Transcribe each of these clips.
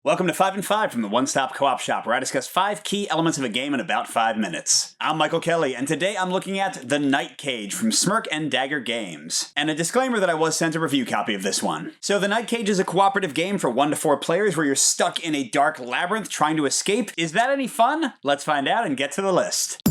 Welcome to 5 and 5 from the One Stop Co-op Shop, where I discuss 5 key elements of a game in about 5 minutes. I'm Michael Kelly, and today I'm looking at The Night Cage from Smirk and Dagger Games. And a disclaimer that I was sent a review copy of this one. So The Night Cage is a cooperative game for 1 to 4 players where you're stuck in a dark labyrinth trying to escape. Is that any fun? Let's find out and get to the list.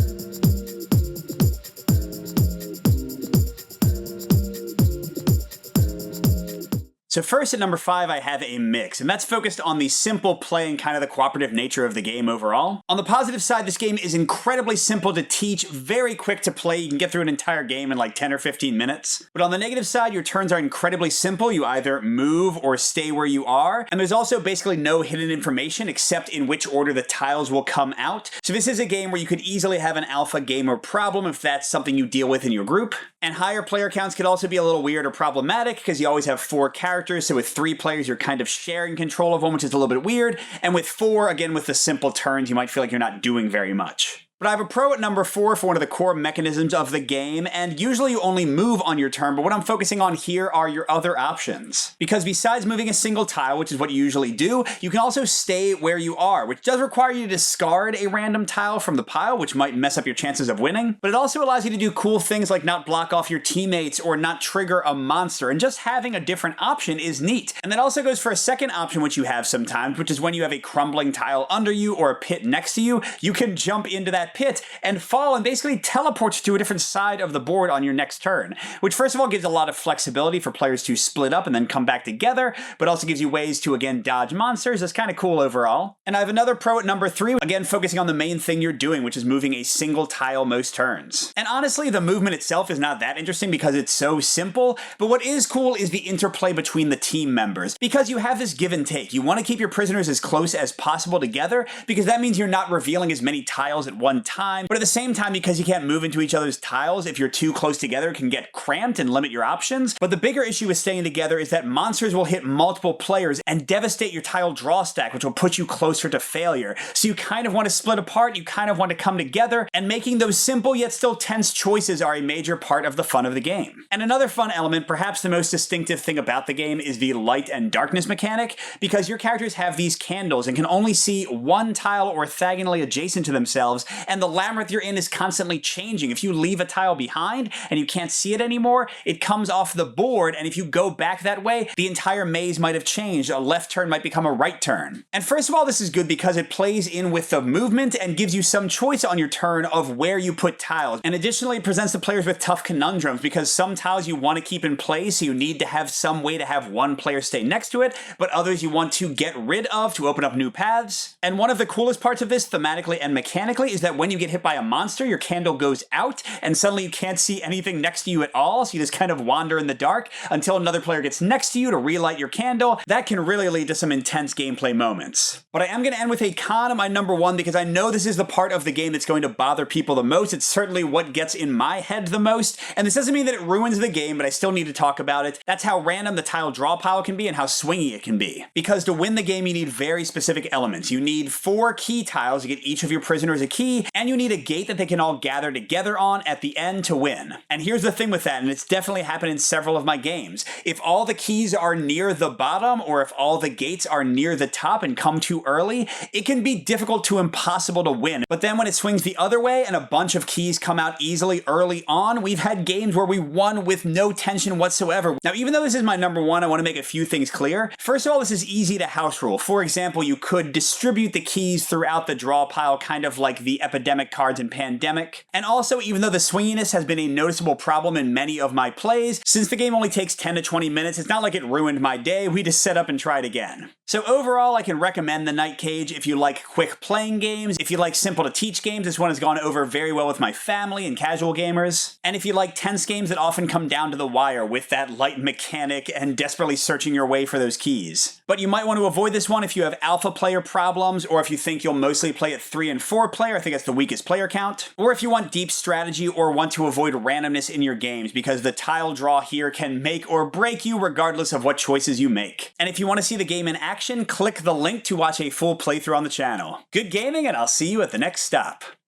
So first at number 5 I have a mix, and that's focused on the simple play and kind of the cooperative nature of the game overall. On the positive side, this game is incredibly simple to teach, very quick to play. You can get through an entire game in like 10 or 15 minutes. But on the negative side, your turns are incredibly simple. You either move or stay where you are, and there's also basically no hidden information except in which order the tiles will come out. So this is a game where you could easily have an alpha gamer problem if that's something you deal with in your group. And higher player counts could also be a little weird or problematic because you always have 4 characters, so with 3 players you're kind of sharing control of one, which is a little bit weird, and with 4, again with the simple turns, you might feel like you're not doing very much. But I have a pro at number 4 for one of the core mechanisms of the game, and usually you only move on your turn, but what I'm focusing on here are your other options. Because besides moving a single tile, which is what you usually do, you can also stay where you are, which does require you to discard a random tile from the pile, which might mess up your chances of winning, but it also allows you to do cool things like not block off your teammates or not trigger a monster, and just having a different option is neat. And that also goes for a second option which you have sometimes, which is when you have a crumbling tile under you or a pit next to you, you can jump into that pit and fall and basically teleport you to a different side of the board on your next turn, which first of all gives a lot of flexibility for players to split up and then come back together, but also gives you ways to again dodge monsters. That's kind of cool overall. And I have another pro at number 3, again focusing on the main thing you're doing, which is moving a single tile most turns. And honestly, the movement itself is not that interesting because it's so simple, but what is cool is the interplay between the team members, because you have this give and take. You want to keep your prisoners as close as possible together because that means you're not revealing as many tiles at one time. But at the same time, because you can't move into each other's tiles, if you're too close together, it can get cramped and limit your options. But the bigger issue with staying together is that monsters will hit multiple players and devastate your tile draw stack, which will put you closer to failure. So you kind of want to split apart, you kind of want to come together, and making those simple yet still tense choices are a major part of the fun of the game. And another fun element, perhaps the most distinctive thing about the game, is the light and darkness mechanic, because your characters have these candles and can only see one tile orthogonally adjacent to themselves, and the labyrinth you're in is constantly changing. If you leave a tile behind and you can't see it anymore, it comes off the board, and if you go back that way, the entire maze might have changed. A left turn might become a right turn. And first of all, this is good because it plays in with the movement and gives you some choice on your turn of where you put tiles. And additionally, it presents the players with tough conundrums because some tiles you want to keep in place, so you need to have some way to have one player stay next to it, but others you want to get rid of to open up new paths. And one of the coolest parts of this, thematically and mechanically, is that when you get hit by a monster, your candle goes out and suddenly you can't see anything next to you at all, so you just kind of wander in the dark until another player gets next to you to relight your candle. That can really lead to some intense gameplay moments. But I am going to end with a con on my number 1 because I know this is the part of the game that's going to bother people the most. It's certainly what gets in my head the most, and this doesn't mean that it ruins the game, but I still need to talk about it. That's how random the tile draw pile can be and how swingy it can be. Because to win the game, you need very specific elements. You need 4 key tiles to get each of your prisoners a key, and you need a gate that they can all gather together on at the end to win. And here's the thing with that, and it's definitely happened in several of my games. If all the keys are near the bottom, or if all the gates are near the top and come too early, it can be difficult to impossible to win. But then when it swings the other way and a bunch of keys come out easily early on, we've had games where we won with no tension whatsoever. Now, even though this is my number 1, I want to make a few things clear. First of all, this is easy to house rule. For example, you could distribute the keys throughout the draw pile, kind of like the epidemic cards in Pandemic. And also, even though the swinginess has been a noticeable problem in many of my plays, since the game only takes 10 to 20 minutes, it's not like it ruined my day. We just set up and tried again. So overall, I can recommend The Night Cage if you like quick playing games. If you like simple to teach games, this one has gone over very well with my family and casual gamers. And if you like tense games that often come down to the wire with that light mechanic and desperately searching your way for those keys. But you might want to avoid this one if you have alpha player problems, or if you think you'll mostly play at 3 and 4 player. I think that's the weakest player count. Or if you want deep strategy or want to avoid randomness in your games, because the tile draw here can make or break you regardless of what choices you make. And if you want to see the game in action, click the link to watch a full playthrough on the channel. Good gaming, and I'll see you at the next stop.